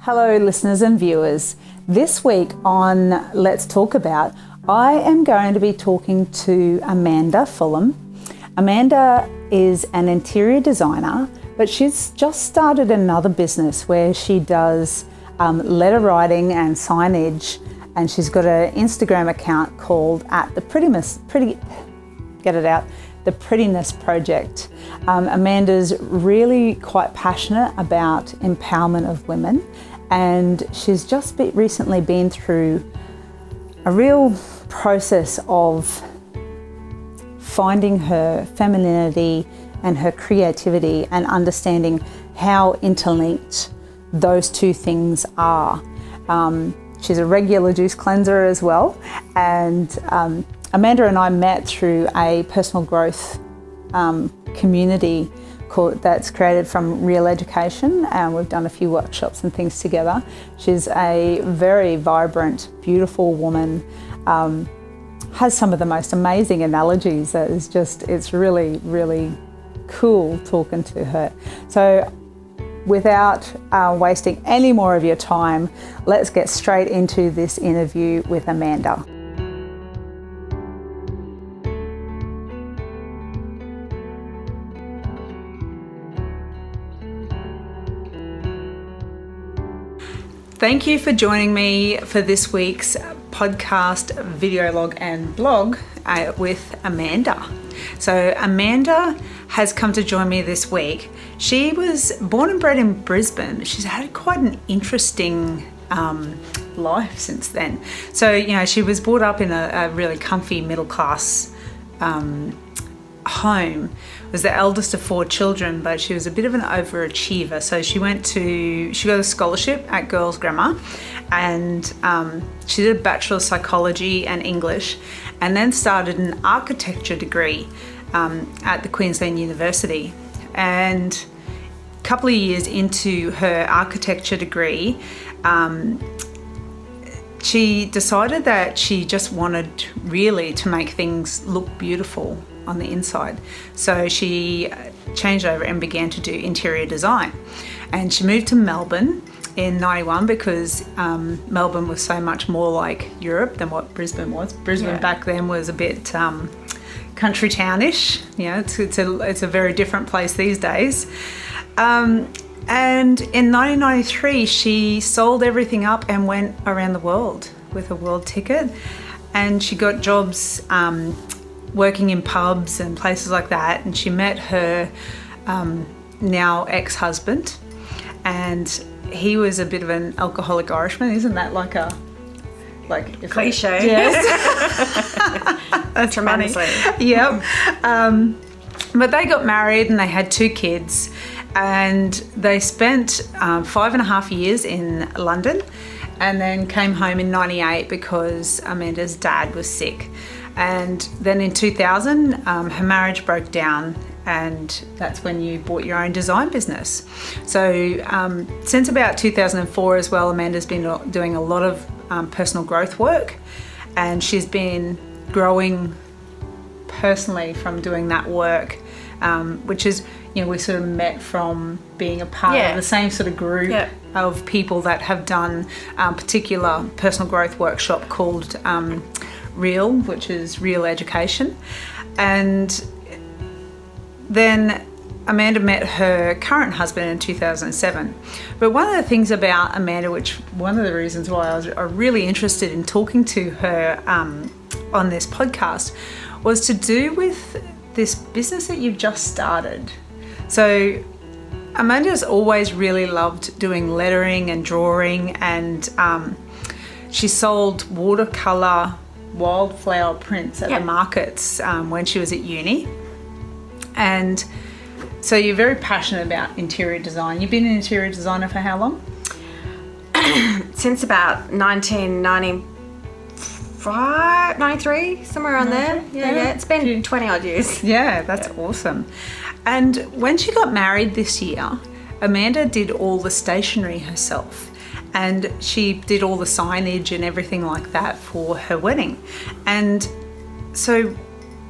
Hello listeners and viewers. This week on Let's Talk About, I am going to be talking to Amanda FULLAM. Amanda is an interior designer, but she's just started another business where she does letter writing and signage, and she's got an Instagram account called The Prettiness Project. Amanda's really quite passionate about empowerment of women, and she's just recently been through a real process of finding her femininity and her creativity and understanding how interlinked those two things are. She's a regular juice cleanser as well, and Amanda and I met through a personal growth community that's created from Real Education, and we've done a few workshops and things together. She's a very vibrant, beautiful woman, has some of the most amazing analogies. It's really, really cool talking to her. So without wasting any more of your time, let's get straight into this interview with Amanda. Thank you for joining me for this week's podcast, video log and blog with Amanda. So Amanda has come to join me this week. She was born and bred in Brisbane. She's had quite an interesting life since then. So, she was brought up in a really comfy middle class home. Was the eldest of 4 children, but she was a bit of an overachiever. So she got a scholarship at Girls Grammar, and she did a Bachelor of Psychology and English, and then started an architecture degree at the Queensland University. And a couple of years into her architecture degree, she decided that she just wanted really to make things look beautiful on the inside. So she changed over and began to do interior design. And she moved to Melbourne in 91 because Melbourne was so much more like Europe than what Brisbane was. Brisbane back then was a bit country townish. It's a very different place these days. And in 1993, she sold everything up and went around the world with a world ticket. And she got jobs working in pubs and places like that. And she met her now ex-husband. And he was a bit of an alcoholic Irishman. Isn't that like cliche? Yes. That's tremendously. Funny. Yep. But they got married and they had 2 kids. And they spent 5.5 years in London, and then came home in 98 because Amanda's dad was sick. And then in 2000, her marriage broke down, and that's when you bought your own design business. So since about 2004 as well, Amanda's been doing a lot of personal growth work, and she's been growing personally from doing that work, which is, we sort of met from being a part of the same sort of group of people that have done a particular personal growth workshop called Real, which is Real Education. And then Amanda met her current husband in 2007. But one of the things about Amanda, one of the reasons why I was really interested in talking to her on this podcast, was to do with this business that you've just started. So Amanda's always really loved doing lettering and drawing, and she sold watercolour wildflower prints at the markets when she was at uni. And so you're very passionate about interior design. You've been an interior designer for how long? Since about 1995, 93, somewhere around there. Yeah. It's been 20 odd years. Yeah, that's awesome. And when she got married this year, Amanda did all the stationery herself. And she did all the signage and everything like that for her wedding. And so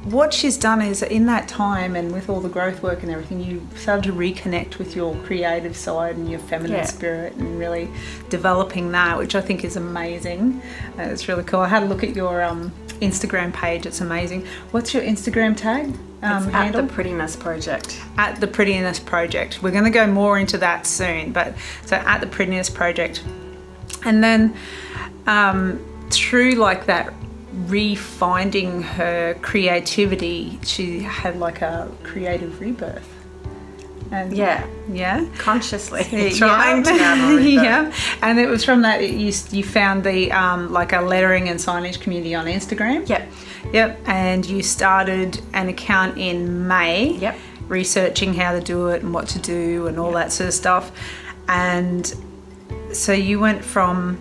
what she's done is in that time and with all the growth work and everything, you started to reconnect with your creative side and your feminine spirit and really developing that, which I think is amazing. It's really cool. I had a look at your Instagram page. It's amazing. What's your Instagram tag? It's at the Prettiness Project. At the Prettiness Project. We're going to go more into that soon, but so at the Prettiness Project. And then through like that refinding her creativity, she had like a creative rebirth. And consciously trying to have a rebirth. And it was from that you found the like a lettering and signage community on Instagram. Yep. And you started an account in May, researching how to do it and what to do and all that sort of stuff. And so you went from,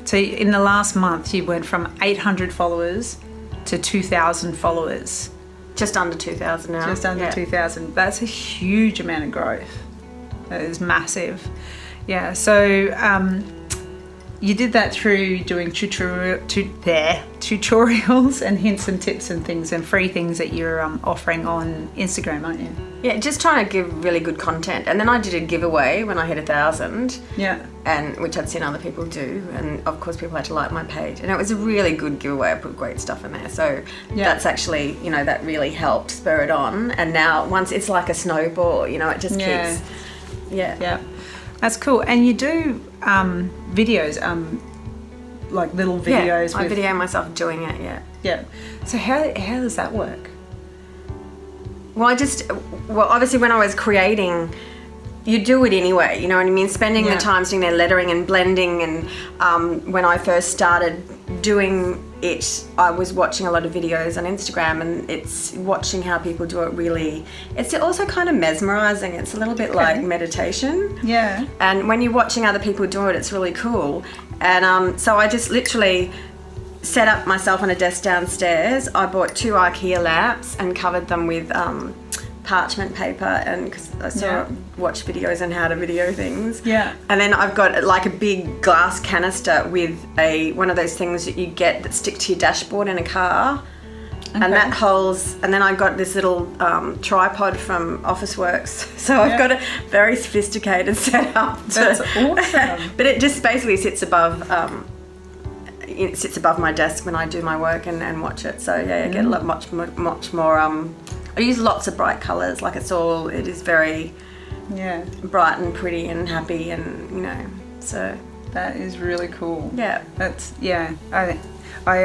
so in the last month, you went from 800 followers to 2,000 followers. Just under 2,000 now. Just under 2,000. That's a huge amount of growth. That is massive. Yeah, so you did that through doing tutorials and hints and tips and things and free things that you're offering on Instagram, aren't you? Yeah, just trying to give really good content. And then I did a giveaway when I hit 1,000. Yeah. And which I'd seen other people do. And of course people had to like my page. And it was a really good giveaway. I put great stuff in there. So that's actually, you know, that really helped spur it on. And now once it's like a snowball, you know, it just keeps... Yeah. That's cool. And you do videos, like little videos. I video myself doing it, Yeah. So how does that work? Well, obviously when I was creating, you do it anyway, you know what I mean? Spending the time sitting there lettering and blending, and when I first started doing it, I was watching a lot of videos on Instagram, and it's watching how people do it really, it's also kind of mesmerizing. It's a little bit like meditation. Yeah. And when you're watching other people do it, it's really cool. And so I just literally set up myself on a desk downstairs. I bought 2 IKEA lamps and covered them with parchment paper, and because I watch videos on how to video things. Yeah. And then I've got like a big glass canister with one of those things that you get that stick to your dashboard in a car. Okay. And that holds, and then I got this little tripod from Officeworks. So I've got a very sophisticated setup. That's awesome. But it just basically sits above my desk when I do my work and watch it. So I get a lot much more. I use lots of bright colours. Like it is very bright and pretty and happy, and you know. So that is really cool. Yeah. I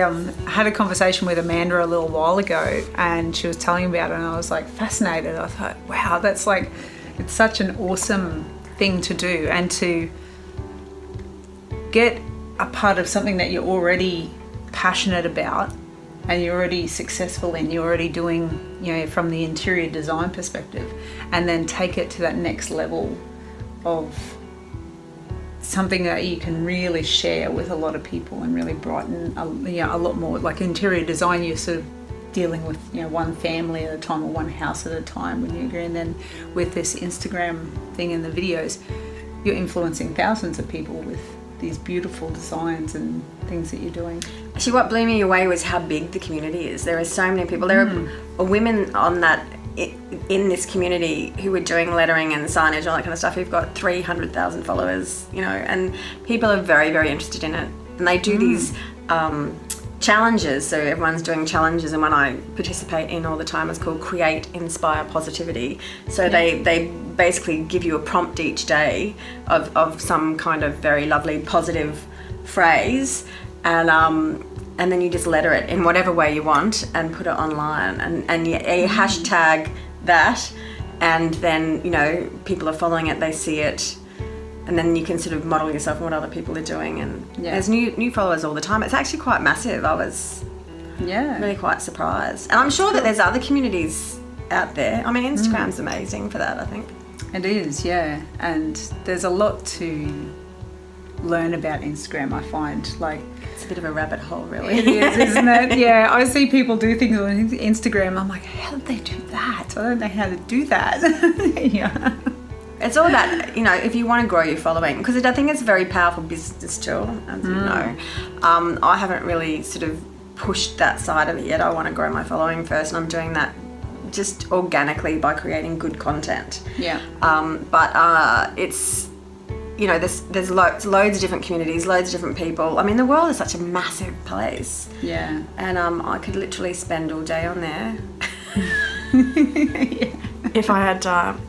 had a conversation with Amanda a little while ago, and she was telling me about it, and I was like fascinated. I thought, wow, that's like, it's such an awesome thing to do, and to get a part of something that you're already passionate about and you're already successful in, you're already doing, you know, from the interior design perspective, and then take it to that next level of something that you can really share with a lot of people and really brighten a lot more. Like interior design, you're sort of dealing with, you know, one family at a time or one house at a time when you agree, and then with this Instagram thing and the videos, you're influencing thousands of people with these beautiful designs and things that you're doing. Actually, what blew me away was how big the community is. There are so many people. There are women on that in this community who are doing lettering and signage, all that kind of stuff, who've got 300,000 followers, you know, and people are very, very interested in it. And they do these challenges. So everyone's doing challenges, and one I participate in all the time is called Create, Inspire, Positivity. So they basically give you a prompt each day of some kind of very lovely positive phrase, and then you just letter it in whatever way you want and put it online, and you hashtag that, and then, you know, people are following it, they see it, and then you can sort of model yourself on what other people are doing, and there's new followers all the time. It's actually quite massive. I was really quite surprised, and I'm sure that there's other communities out there. I mean, Instagram's amazing for that, I think. It is, and there's a lot to learn about Instagram, I find. Like, it's a bit of a rabbit hole, really. It is, isn't it? Yeah, I see people do things on Instagram. I'm like, how did they do that? I don't know how to do that. It's all about, you know, if you want to grow your following, because I think it's a very powerful business tool, as you know. I haven't really sort of pushed that side of it yet. I want to grow my following first, and I'm doing that just organically by creating good content. Yeah. But it's, you know, there's loads of different communities, loads of different people. I mean, the world is such a massive place. Yeah. And I could literally spend all day on there. Yeah. If I had time.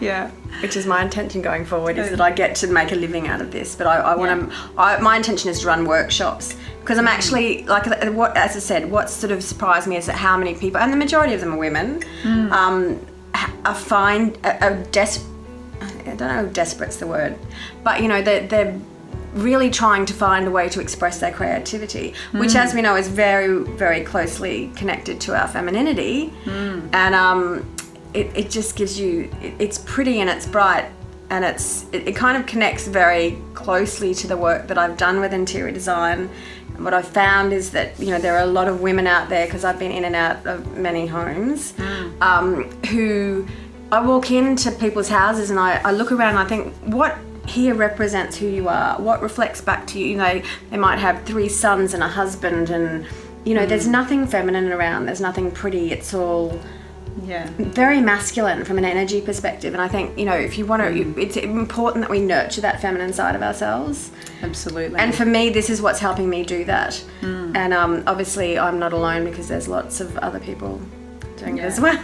Yeah. Which is my intention going forward, is that I get to make a living out of this. But I want to, my intention is to run workshops, because I'm actually, like, as I said, what sort of surprised me is that how many people, and the majority of them are women, I don't know if desperate's the word, but, you know, they're really trying to find a way to express their creativity, which, as we know, is very, very closely connected to our femininity. And it just gives you, it's pretty and it's bright, and it kind of connects very closely to the work that I've done with interior design. And what I've found is that, you know, there are a lot of women out there, because I've been in and out of many homes, who I walk into people's houses and I look around and I think, what here represents who you are? What reflects back to you? You know, they might have 3 sons and a husband, and, you know, there's nothing feminine around. There's nothing pretty. It's all very masculine from an energy perspective. And I think, you know, if you want to, it's important that we nurture that feminine side of ourselves. Absolutely. And for me, this is what's helping me do that. And obviously I'm not alone, because there's lots of other people doing it as well.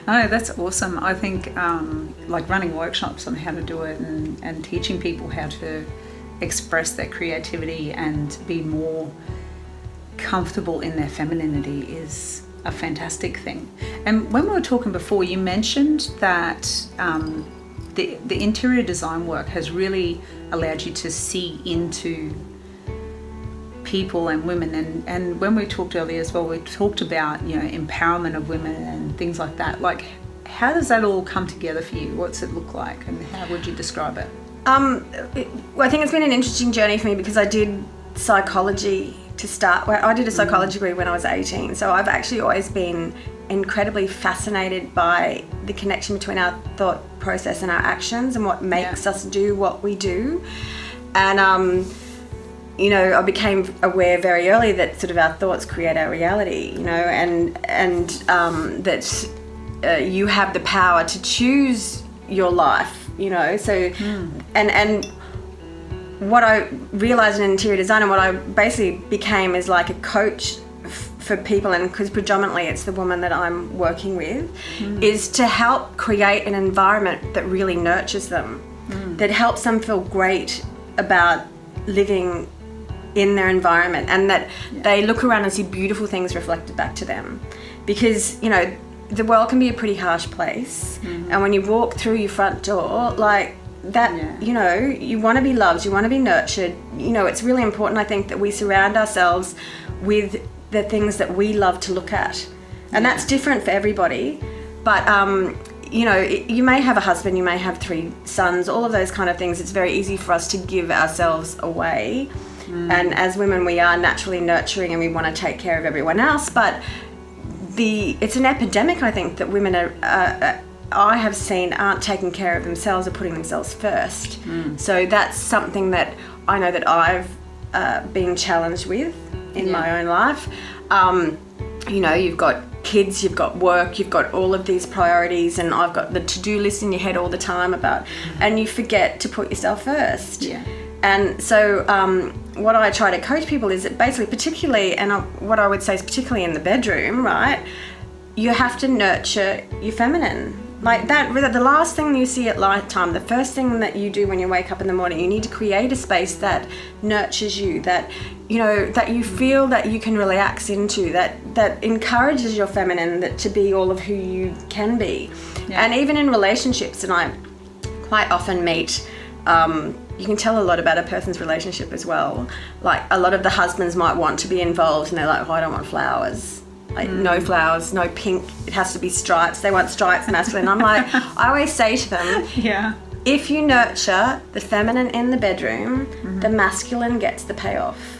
Oh, that's awesome. I think like running workshops on how to do it, and teaching people how to express their creativity and be more comfortable in their femininity is a fantastic thing. And when we were talking before, you mentioned that the interior design work has really allowed you to see into people and women, and when we talked earlier as well, we talked about, you know, empowerment of women and things like that. Like, how does that all come together for you? What's it look like, and how would you describe it? Well, I think it's been an interesting journey for me, because I did psychology to start. Well, I did a psychology degree when I was 18, so I've actually always been incredibly fascinated by the connection between our thought process and our actions, and what makes us do what we do. And you know, I became aware very early that sort of our thoughts create our reality, you know, and that you have the power to choose your life, you know. So, and what I realized in interior design, and what I basically became, is like a coach for people, and because predominantly it's the woman that I'm working with, is to help create an environment that really nurtures them, that helps them feel great about living in their environment, and that they look around and see beautiful things reflected back to them. Because, you know, the world can be a pretty harsh place, and when you walk through your front door, like that, you know, you want to be loved, you want to be nurtured. You know, it's really important, I think, that we surround ourselves with the things that we love to look at, and that's different for everybody. But you know, you may have a husband, you may have 3 sons, all of those kind of things. It's very easy for us to give ourselves away. And as women, we are naturally nurturing, and we want to take care of everyone else. But it's an epidemic, I think, that women I have seen aren't taking care of themselves, or putting themselves first. So that's something that I know that I've been challenged with in my own life. You know, you've got kids, you've got work, you've got all of these priorities, and I've got the to-do list in your head all the time and you forget to put yourself first. And so what I try to coach people is that basically, particularly, and what I would say is particularly in the bedroom, right, you have to nurture your feminine. Like that, the last thing you see at night time, the first thing that you do when you wake up in the morning, you need to create a space that nurtures you, that, you know, that you feel that you can relax into, that encourages your feminine, that to be all of who you can be. And even in relationships, and I quite often meet, you can tell a lot about a person's relationship as well. Like, a lot of the husbands might want to be involved, and they're like, oh, I don't want flowers. Like, no flowers, no pink, it has to be stripes. They want stripes masculine. I'm like, I always say to them, if you nurture the feminine in the bedroom, the masculine gets the payoff.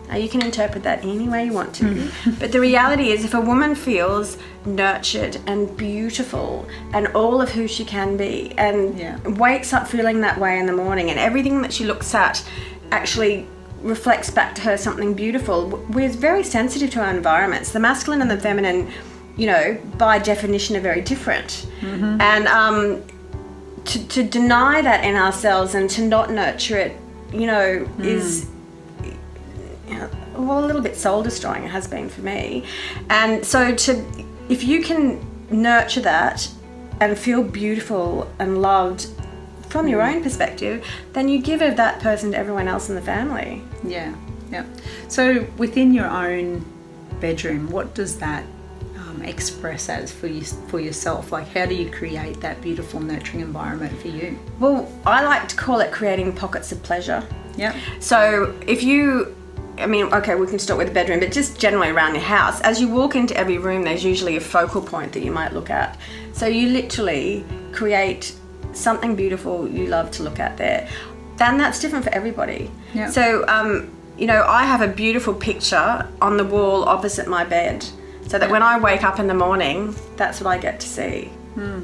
Now, you can interpret that any way you want to, but the reality is, if a woman feels nurtured and beautiful and all of who she can be, and wakes up feeling that way in the morning, and everything that she looks at actually reflects back to her something beautiful. We're very sensitive to our environments. The masculine and the feminine, you know, by definition are very different. And to deny that in ourselves and to not nurture it, you know, is, well, a little bit soul destroying. It has been for me. And so if you can nurture that and feel beautiful and loved from your own perspective, then you give of that person to everyone else in the family. Yeah. So within your own bedroom, what does that express as for yourself? Like, how do you create that beautiful, nurturing environment for you? Well, I like to call it creating pockets of pleasure. Yeah. So if you, I mean, okay, we can start with the bedroom, but just generally around your house, as you walk into every room, there's usually a focal point that you might look at. So you literally create something beautiful you love to look at there. And that's different for everybody. Yeah. So, you know, I have a beautiful picture on the wall opposite my bed, so that when I wake up in the morning, that's what I get to see.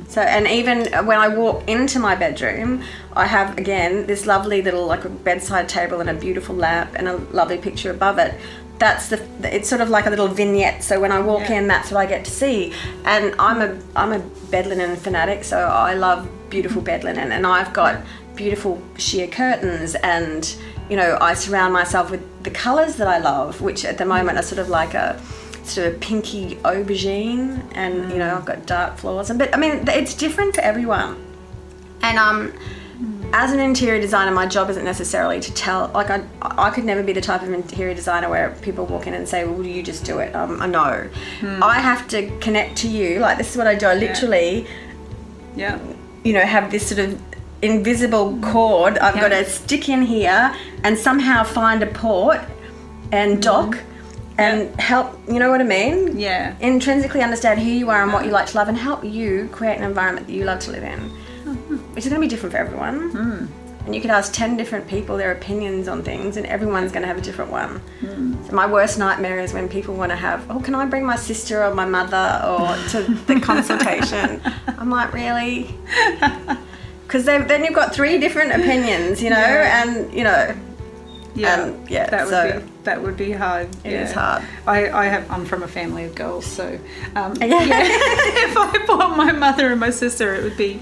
So, and even when I walk into my bedroom, I have, again, this lovely little, like, a bedside table and a beautiful lamp and a lovely picture above it. It's sort of like a little vignette. So when I walk in, that's what I get to see. And I'm a bed linen fanatic, so I love beautiful bed linen, and I've got beautiful sheer curtains, and, you know, I surround myself with the colours that I love, which at the moment are sort of like a sort of pinky aubergine, and you know, I've got dark floors, but I mean, it's different for everyone. And as an interior designer, my job isn't necessarily to tell, like, I could never be the type of interior designer where people walk in and say, well, you just do it. No. I have to connect to you. Like, this is what I do. I literally, you know, have this sort of invisible cord I've got to stick in here and somehow find a port and dock and help, you know what I mean? Yeah. Intrinsically understand who you are and what you like to love, and help you create an environment that you love to live in, which is going to be different for everyone. And you could ask 10 different people their opinions on things, and everyone's going to have a different one. So my worst nightmare is when people want to have, oh, can I bring my sister or my mother or to the consultation? I'm like, really? Because then you've got 3 different opinions, you know, and, you know. That would be hard. It is hard. I'm from a family of girls, so if I bought my mother and my sister, it would be,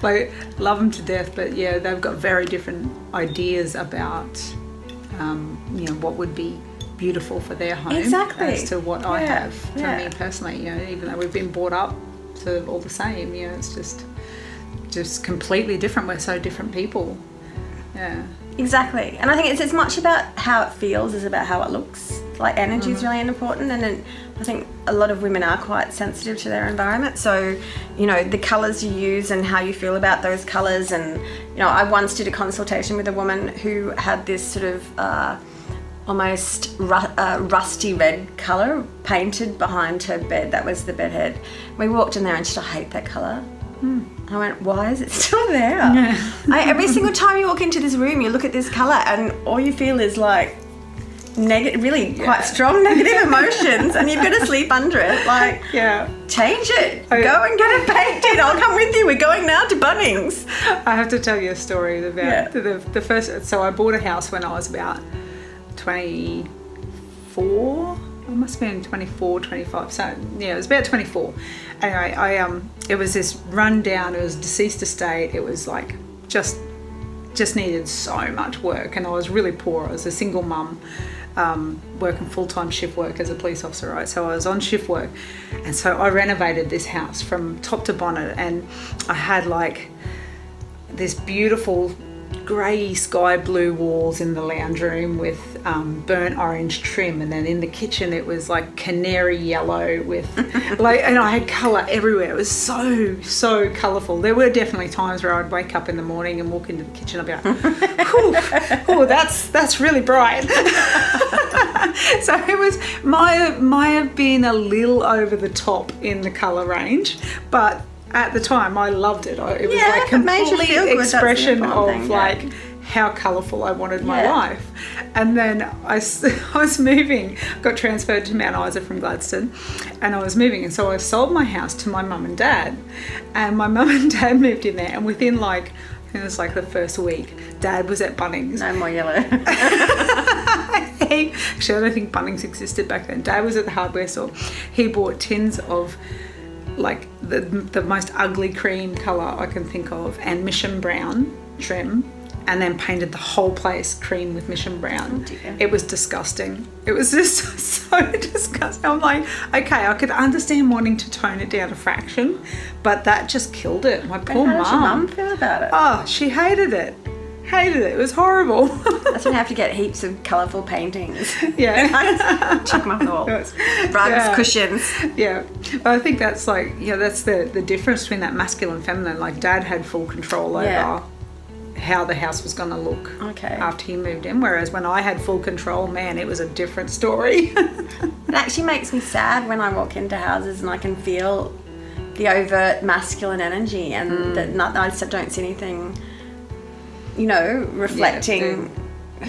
like, love them to death, but they've got very different ideas about, you know, what would be beautiful for their home as to what I have for me personally. You know, even though we've been brought up sort of all the same, you know, it's just completely different. We're so different people. Yeah. Exactly. And I think it's as much about how it feels as about how it looks. Like, energy is really important, and I think a lot of women are quite sensitive to their environment. So, you know, the colours you use and how you feel about those colours. And, you know, I once did a consultation with a woman who had this sort of almost rusty red colour painted behind her bed. That was the bed head. We walked in there and she said, I hate that colour. I went, why is it still there? Every single time you walk into this room, you look at this colour and all you feel is like really quite strong negative emotions, and you've got to sleep under it. Like, change it. Go and get it painted. I'll come with you. We're going now to Bunnings. I have to tell you a story about the first. So I bought a house when I was about 24. I must have been 24, 25. So it was about 24. Anyway, it was this rundown. It was a deceased estate. It was like just needed so much work, and I was really poor. I was a single mum, working full-time shift work as a police officer, right? So I was on shift work, and so I renovated this house from top to bonnet, and I had like this beautiful grey sky blue walls in the lounge room with burnt orange trim, and then in the kitchen it was like canary yellow with like, and I had colour everywhere. It was so colourful. There were definitely times where I'd wake up in the morning and walk into the kitchen and I'd be like, oh, that's really bright. So it was might have been a little over the top in the colour range, but at the time I loved it. It was like complete expression of like how colourful I wanted my life. And then I was moving, got transferred to Mount Isa from Gladstone, and I was moving, and so I sold my house to my mum and dad, and my mum and dad moved in there, and within like It was like the first week. Dad was at Bunnings. No more yellow. Actually, I don't think Bunnings existed back then. Dad was at the hardware store. He bought tins of like the most ugly cream colour I can think of, and Mission Brown trim, and then painted the whole place cream with Mission Brown. Oh dear. It was disgusting. It was just so disgusting. I'm like, okay, I could understand wanting to tone it down a fraction, but that just killed it. My poor How did your mum. mum feel about it? Oh, she hated it. Hated it. It was horrible. That's when I have to get heaps of colourful paintings. Yeah. Check my wall. Yes. Rugs, Yeah. cushions. Yeah. But I think that's like, that's the difference between that masculine and feminine. Like Dad had full control over Yeah. how the house was going to look Okay. after he moved in. Whereas when I had full control, man, it was a different story. It actually makes me sad when I walk into houses and I can feel the overt masculine energy, and that I just don't see anything, reflecting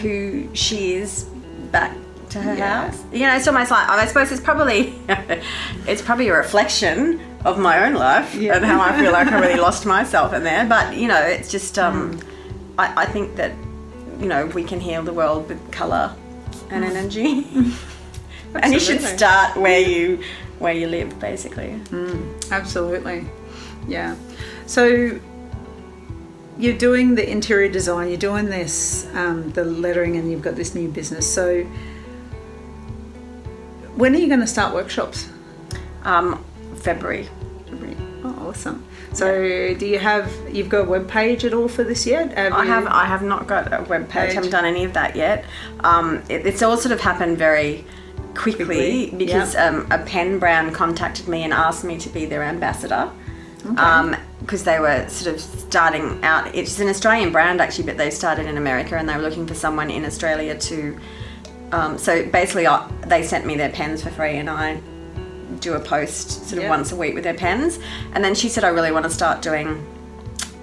who she is back to her house. It's almost like, I suppose it's probably a reflection of my own life and how I feel like I really lost myself in there. But it's just I think that we can heal the world with colour and energy. And you should start where you live, basically. Absolutely. Yeah. So you're doing the interior design, you're doing this, the lettering, and you've got this new business. So when are you going to start workshops? February. Oh, awesome. So do you've got a web page at all for this yet? I have not got a web page. I haven't done any of that yet. It's all sort of happened very quickly because a pen brand contacted me and asked me to be their ambassador. Okay. Because they were sort of starting out. It's an Australian brand actually, but they started in America and they were looking for someone in Australia to. So basically, they sent me their pens for free, and I do a post sort of once a week with their pens. And then she said, I really want to start doing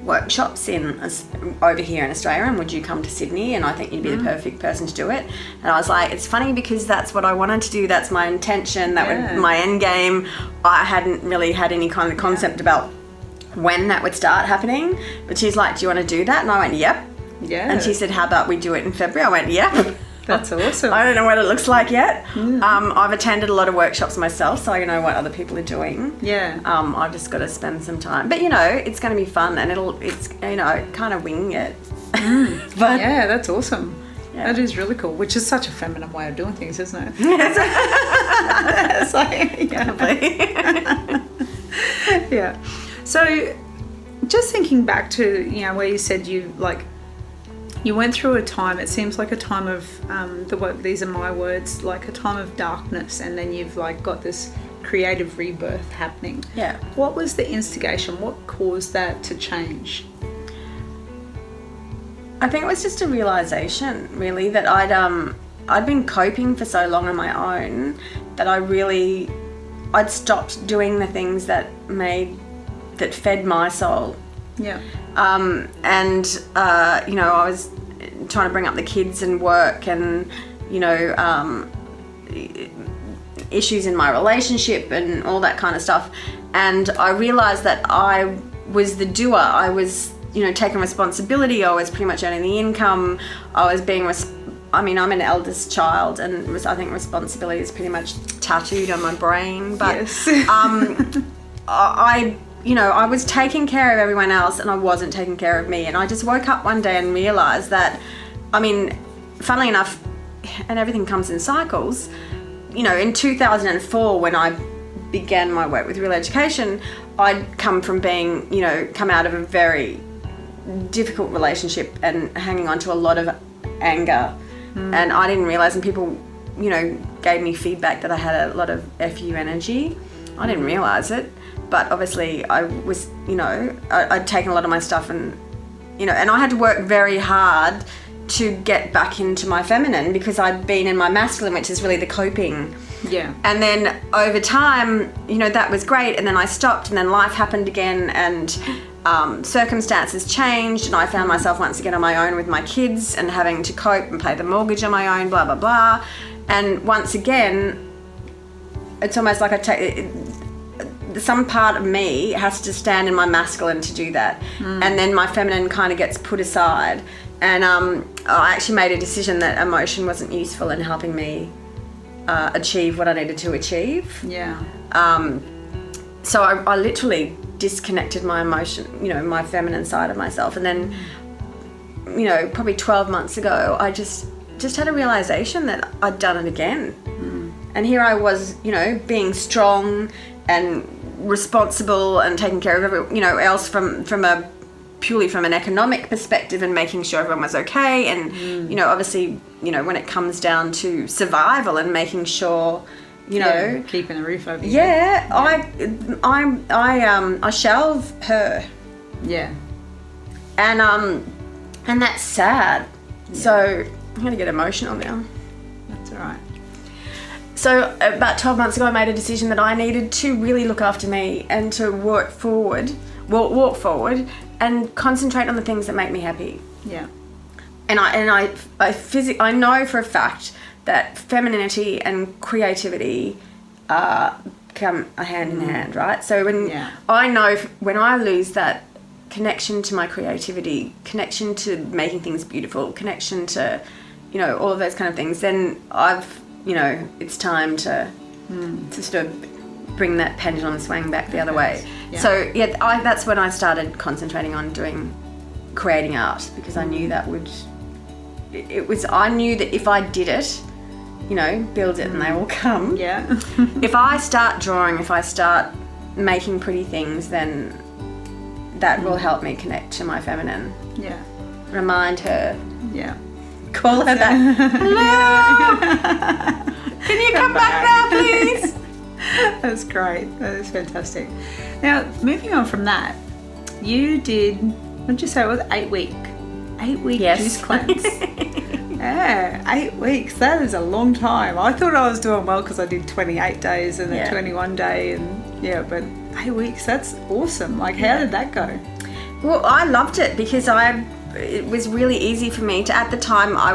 workshops over here in Australia, and would you come to Sydney? And I think you'd be the perfect person to do it. And I was like, it's funny because that's what I wanted to do. That's my intention. That would my end game. I hadn't really had any kind of concept about when that would start happening. But she's like, do you want to do that? And I went, yep. Yeah. And she said, how about we do it in February? I went, yep. That's awesome. I don't know what it looks like yet. I've attended a lot of workshops myself, so I know what other people are doing. Yeah. I've just got to spend some time. But it's going to be fun, and it's kind of winging it. But yeah, that's awesome. Yeah. That is really cool, which is such a feminine way of doing things, isn't it? It's like, yeah. So just thinking back to, where you said you went through a time, it seems like a time of, these are my words, like a time of darkness, and then you've got this creative rebirth happening. Yeah. What was the instigation? What caused that to change? I think it was just a realization, really, that I'd been coping for so long on my own that I'd stopped doing the things that fed my soul. Yeah. I was trying to bring up the kids and work and, issues in my relationship and all that kind of stuff. And I realized that I was the doer. I was, taking responsibility. I was pretty much earning the income. I was being, I'm an eldest child, and I think responsibility is pretty much tattooed on my brain. But yes. I was taking care of everyone else and I wasn't taking care of me. And I just woke up one day and realized that, funnily enough, and everything comes in cycles, in 2004 when I began my work with real education, I'd come from being, come out of a very difficult relationship and hanging on to a lot of anger. And I didn't realize, and people, gave me feedback that I had a lot of FU energy. I didn't realize it. But obviously I was, I'd taken a lot of my stuff and I had to work very hard to get back into my feminine because I'd been in my masculine, which is really the coping. Yeah. And then over time, that was great. And then I stopped, and then life happened again, and circumstances changed, and I found myself once again on my own with my kids and having to cope and pay the mortgage on my own, blah, blah, blah. And once again, it's almost like some part of me has to stand in my masculine to do that, and then my feminine kind of gets put aside. And I actually made a decision that emotion wasn't useful in helping me achieve what I needed to achieve. Yeah. So I literally disconnected my emotion, my feminine side of myself. And then, probably 12 months ago, I just had a realization that I'd done it again. And here I was, being strong and responsible and taking care of everyone, else purely from an economic perspective and making sure everyone was okay. And, obviously, when it comes down to survival and making sure, keeping a roof over your head. I shelve her. Yeah. And that's sad. Yeah. So I'm going to get emotional now. That's all right. So about 12 months ago, I made a decision that I needed to really look after me and to walk forward and concentrate on the things that make me happy. Yeah. And I know for a fact that femininity and creativity come hand in hand, right? So I know when I lose that connection to my creativity, connection to making things beautiful, connection to, all of those kind of things, then it's time to sort of bring that pendulum swing back the other way. Yeah. So that's when I started concentrating on creating art, because I knew that I knew that if I did it, build it and they will come. Yeah. If I start drawing, if I start making pretty things, then that will help me connect to my feminine. Yeah. Remind her. Yeah. Call her back. Hello. Can you come back now, please? That's great. That is fantastic. Now, moving on from that, you did, what did you say it was? 8 week yes. juice cleanse. Yeah, 8 weeks. That is a long time. I thought I was doing well because I did 28 days and then 21 day but 8 weeks, that's awesome. Like, how did that go? Well, I loved it because it was really easy for me to, at the time my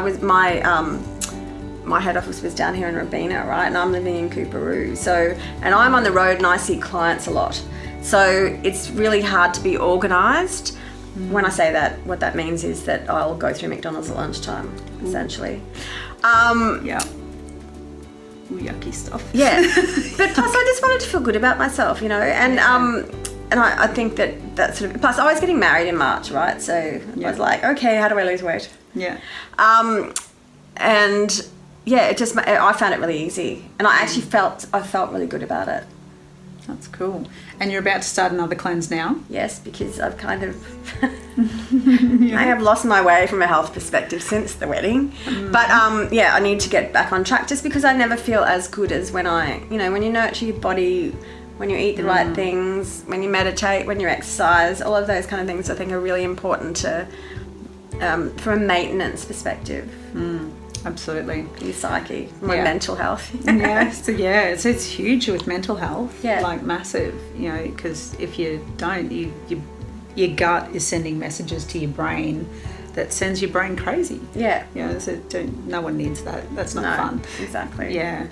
head office was down here in Robina, right? And I'm living in Coorparoo. And I'm on the road and I see clients a lot. So it's really hard to be organised. When I say that, what that means is that I'll go through McDonald's at lunchtime, essentially. Yeah. Ooh, yucky stuff. Yeah. But plus I just wanted to feel good about myself, and I think that sort of, plus I was getting married in March, right? So I was like, okay, how do I lose weight? Yeah. And yeah, I found it really easy, and I felt really good about it. That's cool. And you're about to start another cleanse now? Yes, because I've kind of I have lost my way from a health perspective since the wedding. But I need to get back on track, just because I never feel as good as when when you nurture your body, when you eat the right things, when you meditate, when you exercise, all of those kind of things I think are really important to from a maintenance perspective. Absolutely. Your psyche, my mental health. It's huge with mental health. Yeah. Like massive, because if you don't, your gut is sending messages to your brain that sends your brain crazy. Yeah. So no one needs that. That's not fun. Exactly. Yeah.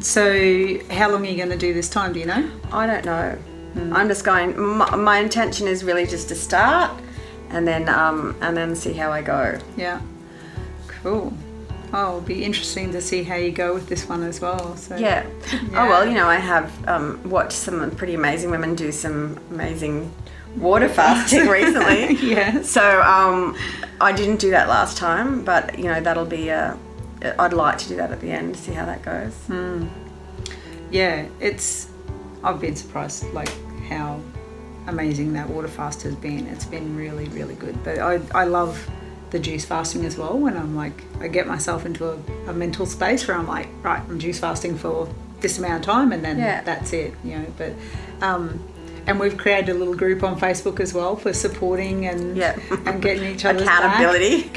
So how long are you going to do this time? Do you know? I don't know. I'm just going, my intention is really just to start and then see how I go. Yeah. Cool. Oh, it'll be interesting to see how you go with this one as well. So yeah. Oh well, I have watched some pretty amazing women do some amazing water fasting recently. Yeah. So I didn't do that last time, but that'll be I'd like to do that at the end, see how that goes. Yeah, I've been surprised like how amazing that water fast has been. It's been really, really good. But I love the juice fasting as well, when I'm like, I get myself into a mental space where I'm like, right, I'm juice fasting for this amount of time and then that's it, but and we've created a little group on Facebook as well for supporting and getting each other's accountability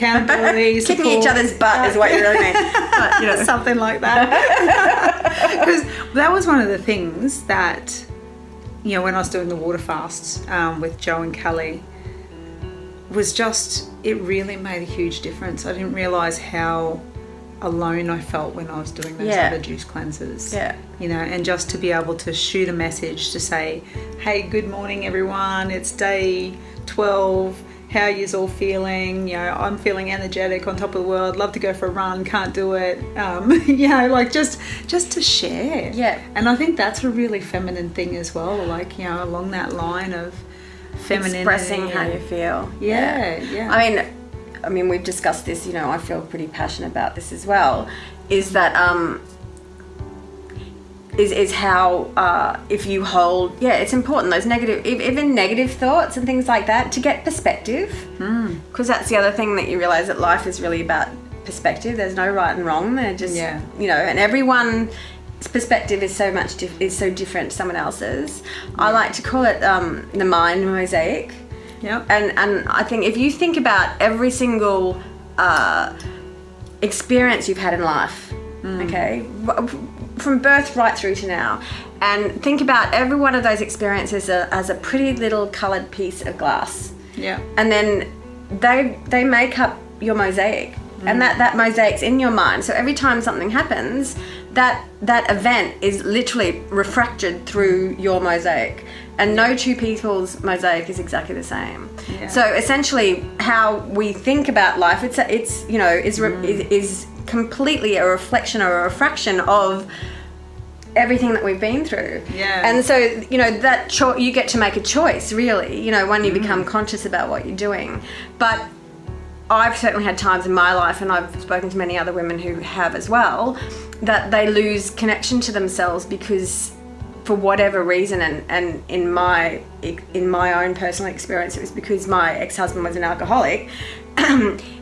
support. Kicking each other's butt is what you really mean. But, something like that. Because that was one of the things that when I was doing the water fasts with Joe and Kelly, was just, it really made a huge difference. I didn't realise how alone I felt when I was doing those Yeah. other juice cleanses. Yeah. You know, and just to be able to shoot a message to say, hey, good morning everyone, it's day 12, how are you all feeling? You know, I'm feeling energetic, on top of the world, love to go for a run, can't do it. You know, like just to share. Yeah. And I think that's a really feminine thing as well, like, you know, along that line of femininity. Expressing how you feel. Yeah. I mean, we've discussed this, you know, I feel pretty passionate about this as well, is that, is how, if you hold, it's important, those negative, even negative thoughts and things like that, to get perspective. Because that's the other thing that you realise, that life is really about perspective. There's no right and wrong. They're just, you know, and everyone's perspective is so different to someone else's. I like to call it the mind mosaic. Yep. And I think if you think about every single experience you've had in life, okay, from birth right through to now, and think about every one of those experiences as a pretty little coloured piece of glass. Yeah. And then they make up your mosaic. And that mosaic's in your mind. So every time something happens, that event is literally refracted through your mosaic. And no two people's mosaic is exactly the same. Yeah. So essentially, how we think about life, it's you know, is completely a reflection or a refraction of everything that we've been through. Yeah. And so, you know, that you get to make a choice, really, you know, when you become conscious about what you're doing. But I've certainly had times in my life, and I've spoken to many other women who have as well, that they lose connection to themselves because, for whatever reason, and in my own personal experience, it was because my ex-husband was an alcoholic.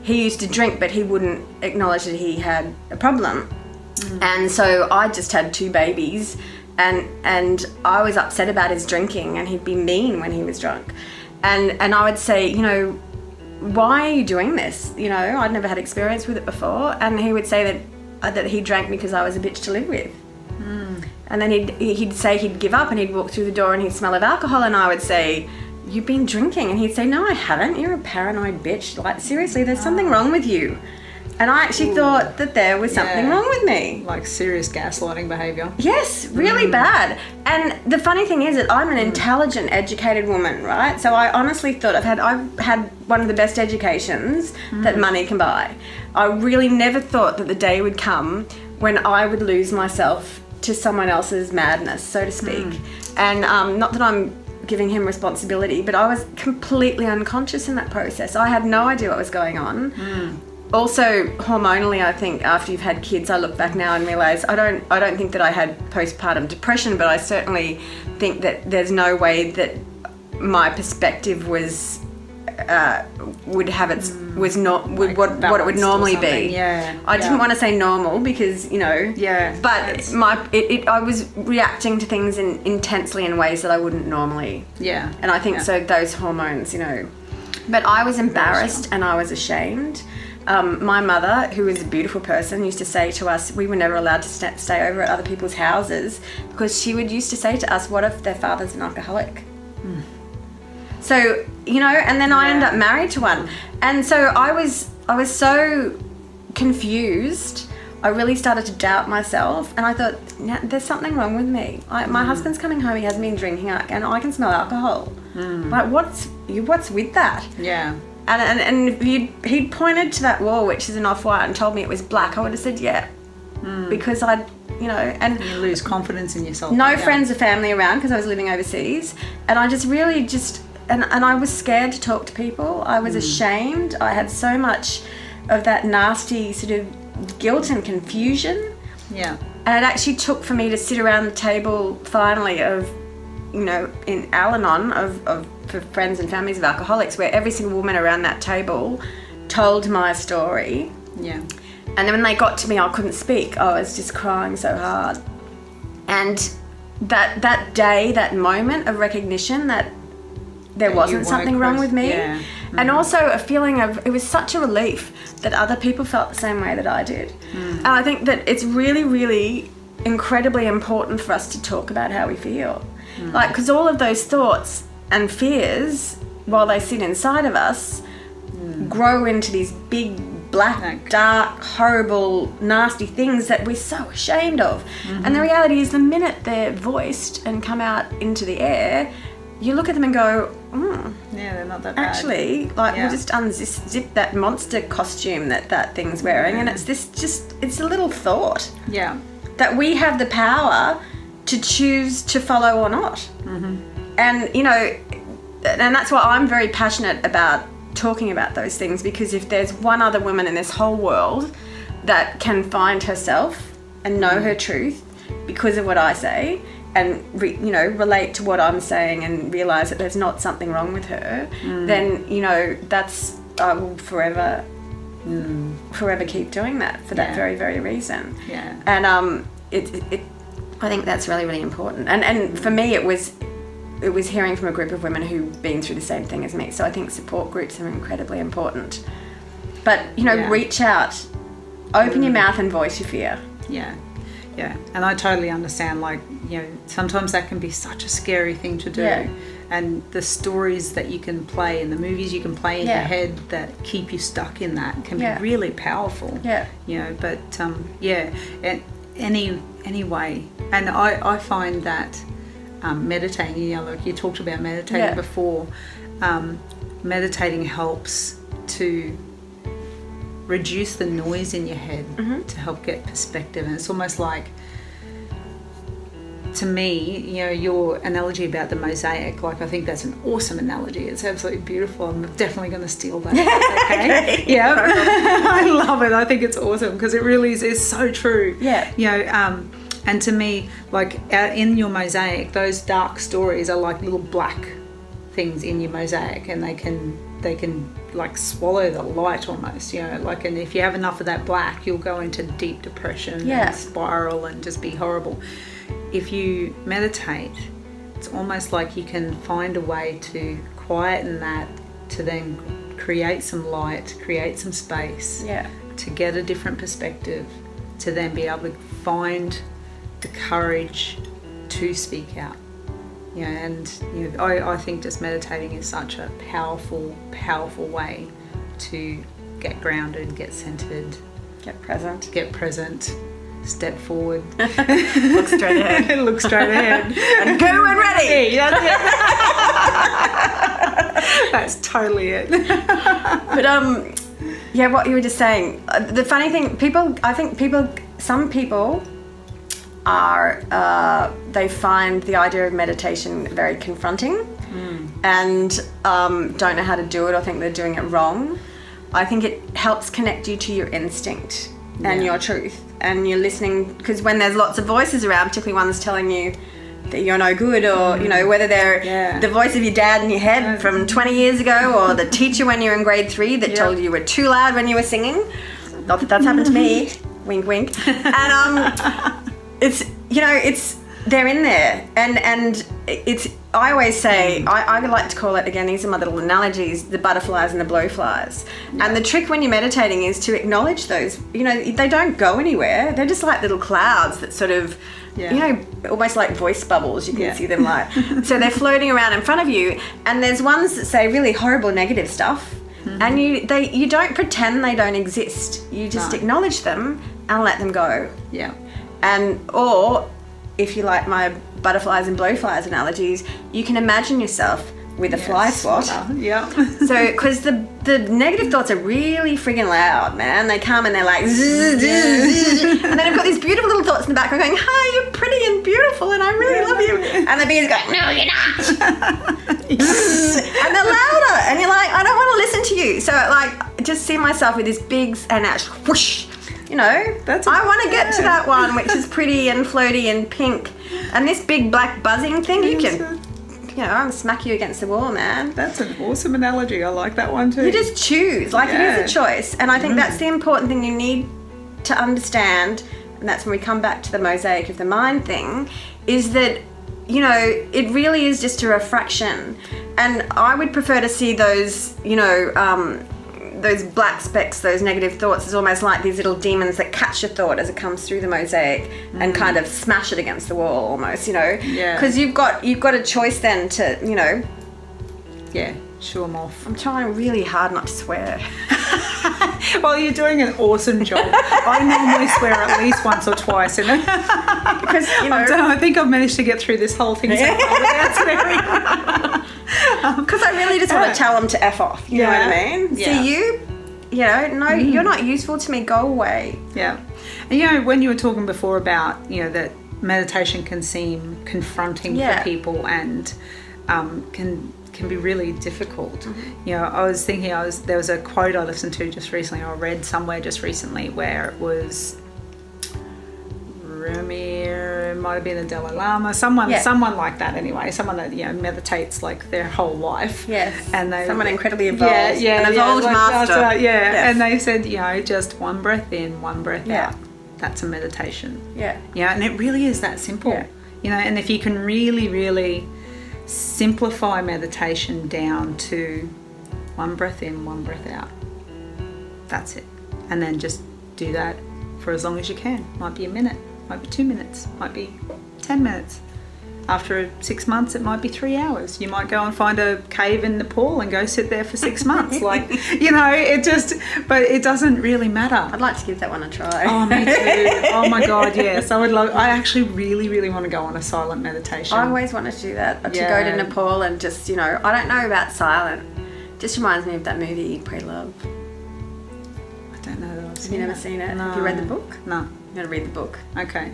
He used to drink, but he wouldn't acknowledge that he had a problem. And so I just had 2 babies, and I was upset about his drinking, and he'd be mean when he was drunk. And I would say, you know, why are you doing this? You know, I'd never had experience with it before. And he would say that he drank because I was a bitch to live with. And then he'd say he'd give up, and he'd walk through the door and he'd smell of alcohol, and I would say, you've been drinking. And he'd say, no, I haven't. You're a paranoid bitch. Like, seriously, there's something wrong with you. And I actually thought that there was something wrong with me. Like serious gaslighting behaviour. Yes, really bad. And the funny thing is that I'm an intelligent, educated woman, right? So I honestly thought I've had one of the best educations that money can buy. I really never thought that the day would come when I would lose myself to someone else's madness, so to speak. And not that I'm giving him responsibility, but I was completely unconscious in that process. I had no idea what was going on. Also, hormonally, I think after you've had kids, I look back now and realise I don't think that I had postpartum depression, but I certainly think that there's no way that my perspective was what it would normally be. Yeah. I didn't want to say normal because, you know. Yeah. But I was reacting to things intensely in ways that I wouldn't normally. Yeah. And I think so those hormones, you know. But I was embarrassed and I was ashamed. My mother, who is a beautiful person, used to say to us, we were never allowed to stay over at other people's houses because she used to say to us, what if their father's an alcoholic? So, you know, and then I ended up married to one. And so I was so confused. I really started to doubt myself, and I thought, there's something wrong with me. My husband's coming home, he hasn't been drinking, and I can smell alcohol. Like, what's with that? Yeah. And if he'd pointed to that wall, which is an off-white, and told me it was black, I would have said, because I'd, you know, and you lose confidence in yourself. No friends or family around because I was living overseas, and I just really and I was scared to talk to people. I was ashamed. I had so much of that nasty sort of guilt and confusion. Yeah. And it actually took for me to sit around the table finally of, you know, in Al-Anon for friends and families of alcoholics, where every single woman around that table told my story. Yeah. And then when they got to me, I couldn't speak. I was just crying so hard. And that day, that moment of recognition that there wasn't something wrong with me. Yeah. And also a feeling of, it was such a relief that other people felt the same way that I did. And I think that it's really, really incredibly important for us to talk about how we feel. Like, because all of those thoughts and fears, while they sit inside of us, grow into these big black, dark, horrible, nasty things that we're so ashamed of. And the reality is the minute they're voiced and come out into the air, you look at them and go, yeah, they're not that bad. actually, like, we'll just unzip that monster costume that thing's wearing, and it's a little thought. Yeah. That we have the power to choose to follow or not. And, you know, and that's why I'm very passionate about talking about those things, because if there's one other woman in this whole world that can find herself and know her truth because of what I say, and relate to what I'm saying and realise that there's not something wrong with her, then, you know, I will forever keep doing that for that very, very reason. Yeah. And I think that's really, really important. And for me, it was hearing from a group of women who've been through the same thing as me. So I think support groups are incredibly important. But, you know, reach out, open your mouth and voice your fear. Yeah. Yeah. And I totally understand, like, you know, sometimes that can be such a scary thing to do. Yeah. And the stories that you can play and the movies you can play in your head that keep you stuck in that can be really powerful. Yeah. You know, but anyway, and I find that meditating, you know, like you talked about meditating before, meditating helps to reduce the noise in your head, to help get perspective. And it's almost like, to me, you know, your analogy about the mosaic, like, I think that's an awesome analogy. It's absolutely beautiful. I'm definitely going to steal that. Okay. Yeah. I love it. I think it's awesome because it really is so true. Yeah. You know, and to me, like, in your mosaic, those dark stories are like little black things in your mosaic, and they can like swallow the light almost, you know, like, and if you have enough of that black, you'll go into deep depression and spiral and just be horrible. If you meditate, it's almost like you can find a way to quieten that, to then create some light, create some space, to get a different perspective, to then be able to find the courage to speak out. You know, and you know, I think just meditating is such a powerful, powerful way to get grounded, get centered, get present, step forward, look straight ahead, and go when ready. That's totally it. But what you were just saying, the funny thing, some people are they find the idea of meditation very confronting and don't know how to do it or think they're doing it wrong. I think it helps connect you to your instinct and your truth, and you're listening, because when there's lots of voices around, particularly ones telling you that you're no good, or you know, whether they're the voice of your dad in your head from 20 years ago, or the teacher when you were in grade 3 that told you were too loud when you were singing. Not that that's happened to me. Wink wink. And it's, you know, they're in there, and it's, I always say, I like to call it, again, these are my little analogies, the butterflies and the blowflies. And the trick when you're meditating is to acknowledge those. You know, they don't go anywhere. They're just like little clouds that sort of, you know, almost like voice bubbles. You can see them like. So they're floating around in front of you, and there's ones that say really horrible negative stuff. And you don't pretend they don't exist. You just acknowledge them and let them go. Yeah. And, or if you like my butterflies and blowflies analogies, you can imagine yourself with a fly swatter. Yeah. So, because the negative thoughts are really friggin' loud, man. They come and they're like, zzz, zzz, zzz. And then I've got these beautiful little thoughts in the background going, hi, you're pretty and beautiful and I really love you. And the bees going, no, you're not. And they're louder. And you're like, I don't want to listen to you. So, like, just see myself with this big, and actually, whoosh. You know, I want to get to that one which is pretty and floaty and pink. And this big black buzzing thing, you can, you know, smack you against the wall, man. That's an awesome analogy. I like that one too. You just choose. Like, it is a choice. And I think that's the important thing you need to understand. And that's when we come back to the mosaic of the mind thing, is that, you know, it really is just a refraction. And I would prefer to see those, you know, those black specks, those negative thoughts, is almost like these little demons that catch a thought as it comes through the mosaic and kind of smash it against the wall almost, you know. Yeah. Because you've got a choice then to, you know. Yeah, shoo them off. I'm trying really hard not to swear. Well, you're doing an awesome job. I normally swear at least once or twice in it. Because, I think I've managed to get through this whole thing so far without swearing. Because I really just want to tell them to F off. You know what I mean? Yeah. See, you're not useful to me. Go away. Yeah. And, when you were talking before about, that meditation can seem confronting for people and can be really difficult. Mm-hmm. I was thinking, there was a quote I listened to just recently, or read somewhere just recently, where it was Rumi, it might have been the Dalai Lama, someone like that anyway, someone that meditates like their whole life. Yes. And someone incredibly evolved. An evolved master. Yes. And they said, just one breath in, one breath out. That's a meditation. Yeah. And it really is that simple. Yeah. And if you can really, really simplify meditation down to one breath in, one breath out, that's it. And then just do that for as long as you can. Might be a minute, might be 2 minutes, might be 10 minutes. After 6 months, it might be 3 hours. You might go and find a cave in Nepal and go sit there for 6 months. But it doesn't really matter. I'd like to give that one a try. Oh, me too. Oh my God, yes. I actually really, really want to go on a silent meditation. I always wanted to do that. To go to Nepal and just, I don't know about silent. Just reminds me of that movie, Eat, Pray, Love. I don't know that I've seen it. Have you never seen it? No. Have you read the book? No. You got to read the book. Okay.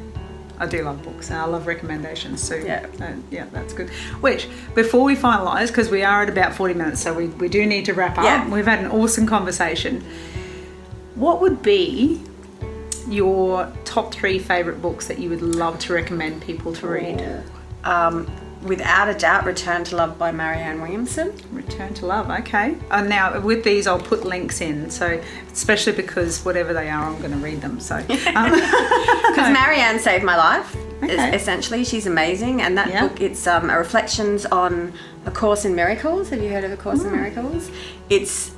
I do love books and I love recommendations too. Yeah. That's good. Which, before we finalise, because we are at about 40 minutes, so we do need to wrap up. Yeah. We've had an awesome conversation. What would be your top 3 favourite books that you would love to recommend people to read? Without a doubt, Return to Love by Marianne Williamson. Return to Love, okay. And now with these, I'll put links in, so especially because whatever they are, I'm going to read them. So, because Marianne saved my life. Okay. Essentially, she's amazing, and that book, it's a reflections on A Course in Miracles. Have you heard of A Course in Miracles? It's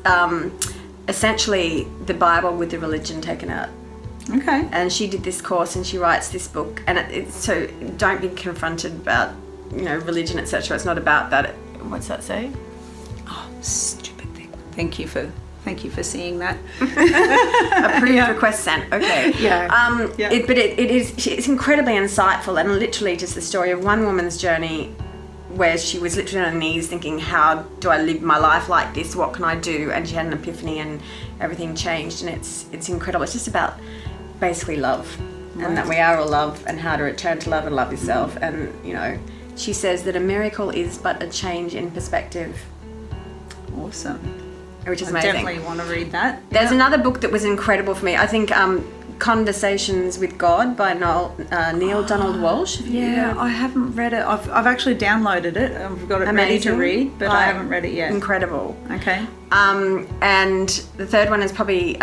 essentially the Bible with the religion taken out. Okay. And she did this course, and she writes this book, and it's so don't be confronted about religion, etc. It's not about that. What's that say? Oh, stupid thing. Thank you for seeing that. Approved, request sent. Okay. Yeah. It's incredibly insightful, and literally just the story of one woman's journey where she was literally on her knees thinking, how do I live my life like this? What can I do? And she had an epiphany and everything changed, and it's incredible. It's just about basically love, and that we are all love, and how to return to love and love yourself. And she says that a miracle is but a change in perspective. Awesome. Which is I amazing. definitely want to read that. There's another book that was incredible for me. I think Conversations with God by Neil Donald Walsh. Yeah, I haven't read it. I've actually downloaded it. I've got it ready to read, but I haven't read it yet. Incredible. Okay. And the third one is probably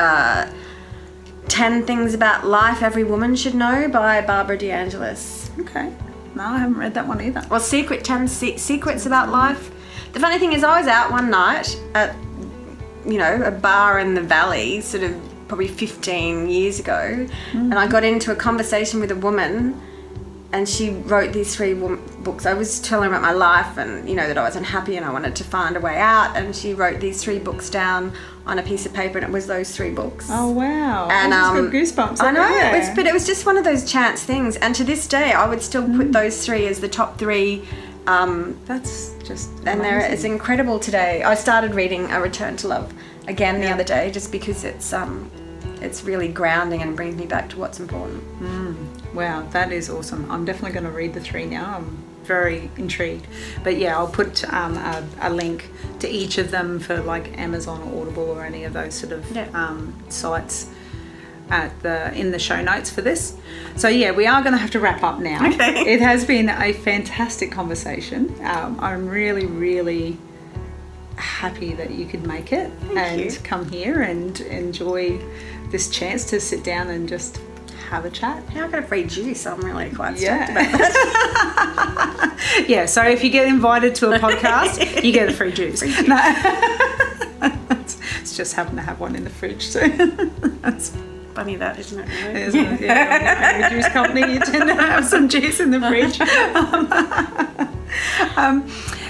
10 Things About Life Every Woman Should Know by Barbara DeAngelis. Okay. No, I haven't read that one either. Or 10 Secrets About Life. The funny thing is, I was out one night at, a bar in the valley, sort of probably 15 years ago, and I got into a conversation with a woman, and she wrote these 3 books. I was telling her about my life and, that I was unhappy and I wanted to find a way out, and she wrote these 3 books down on a piece of paper, and it was those 3 books. Oh, wow. And I just got goosebumps. I know, but it was just one of those chance things, and to this day I would still put those 3 as the top 3. That's just and it's incredible today. I started reading A Return to Love again the other day, just because it's really grounding and brings me back to what's important. Wow, that is awesome. I'm definitely going to read the 3 now. I'm very intrigued. But yeah, I'll put a link to each of them for like Amazon or Audible or any of those sort of sites in the show notes for this. So yeah, we are going to have to wrap up now. Okay. It has been a fantastic conversation. I'm really, really happy that you could make it and come here and enjoy this chance to sit down and just have a chat. Now I've got a free juice. I'm really quite stoked about that. Yeah, so if you get invited to a podcast, you get a free juice. No. It's just happen to have one in the fridge, so that's funny, that isn't it? Really? It is, yeah, a juice company, you tend to have some juice in the fridge.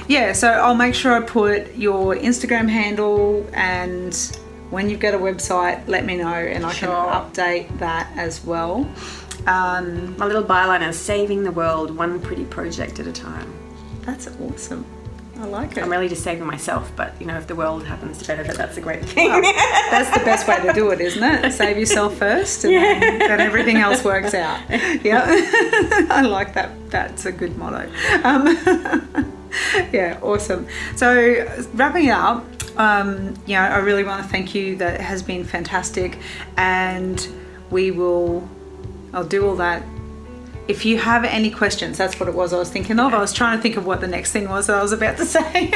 Yeah, so I'll make sure I put your Instagram handle and when you've got a website, let me know and I can update that as well. My little byline is saving the world one pretty project at a time. That's awesome. I like it. I'm really just saving myself, but if the world happens to benefit, that's a great thing. Well, that's the best way to do it, isn't it? Save yourself first and then everything else works out. Yeah. I like that. That's a good motto. Yeah, awesome. So wrapping it up, I really want to thank you. That has been fantastic, and I'll do all that. If you have any questions, that's what it was I was thinking of. I was trying to think of what the next thing was that I was about to say.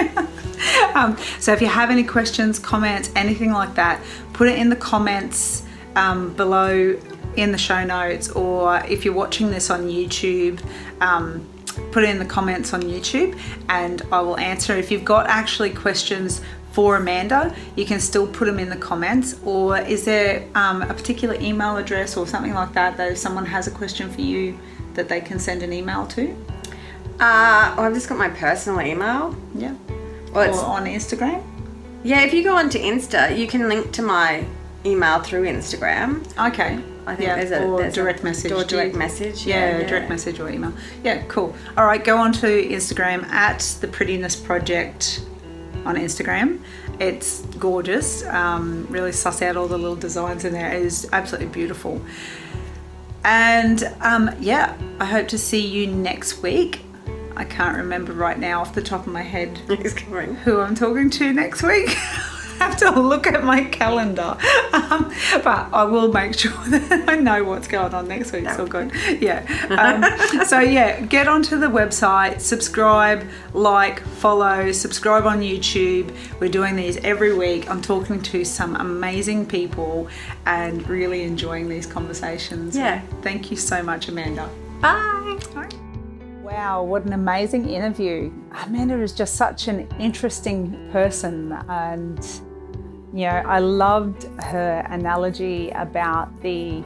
So if you have any questions, comments, anything like that, put it in the comments below in the show notes, or if you're watching this on YouTube, put it in the comments on YouTube and I will answer. If you've got actually questions for Amanda, you can still put them in the comments, or is there a particular email address or something like that if someone has a question for you that they can send an email to? I've just got my personal email. Yeah. Or on Instagram? Yeah, if you go onto Insta, you can link to my email through Instagram. Okay. I think there's direct message. Or direct message. Yeah, direct message or email. Yeah, cool. All right, go on to Instagram at The Prettiness Project on Instagram. It's gorgeous. Really suss out all the little designs in there. It is absolutely beautiful. And I hope to see you next week. I can't remember right now off the top of my head who I'm talking to next week. I have to look at my calendar, but I will make sure that I know what's going on next week. It's all good. Yeah. Get onto the website, subscribe, follow, subscribe on YouTube. We're doing these every week. I'm talking to some amazing people and really enjoying these conversations. Yeah. Thank you so much, Amanda. Bye. Wow, what an amazing interview. Amanda is just such an interesting person, and I loved her analogy about the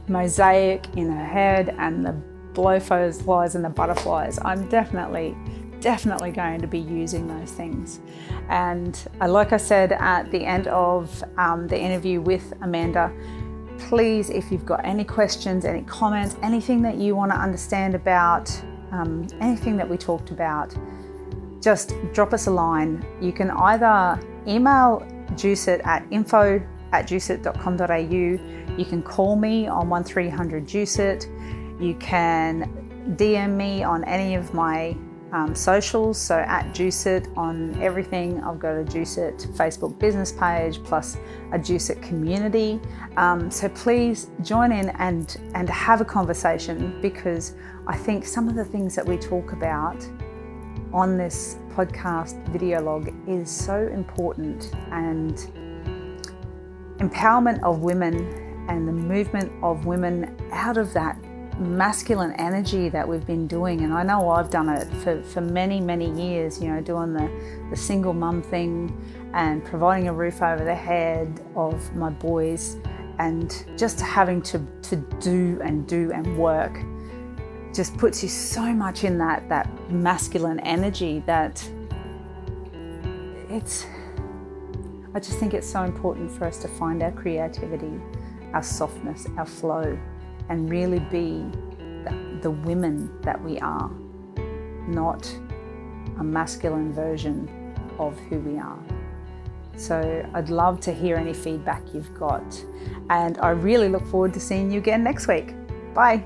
mosaic in her head and the blowflies and the butterflies. I'm definitely going to be using those things. And like I said at the end of the interview with Amanda, please, if you've got any questions, any comments, anything that you want to understand about anything that we talked about, just drop us a line. You can either email Juiceit at info@juiceit.com.au. You can call me on 1300 Juiceit. You can DM me on any of my socials, so at Juiceit on everything. I've got a Juiceit Facebook business page plus a Juiceit community. So please join in and have a conversation, because I think some of the things that we talk about on this podcast video log is so important, and empowerment of women and the movement of women out of that masculine energy that we've been doing. And I know I've done it for many years, doing the single mum thing and providing a roof over the head of my boys, and just having to do and work just puts you so much in that masculine energy that I just think it's so important for us to find our creativity, our softness, our flow, and really be the women that we are, not a masculine version of who we are. So I'd love to hear any feedback you've got, and I really look forward to seeing you again next week. Bye.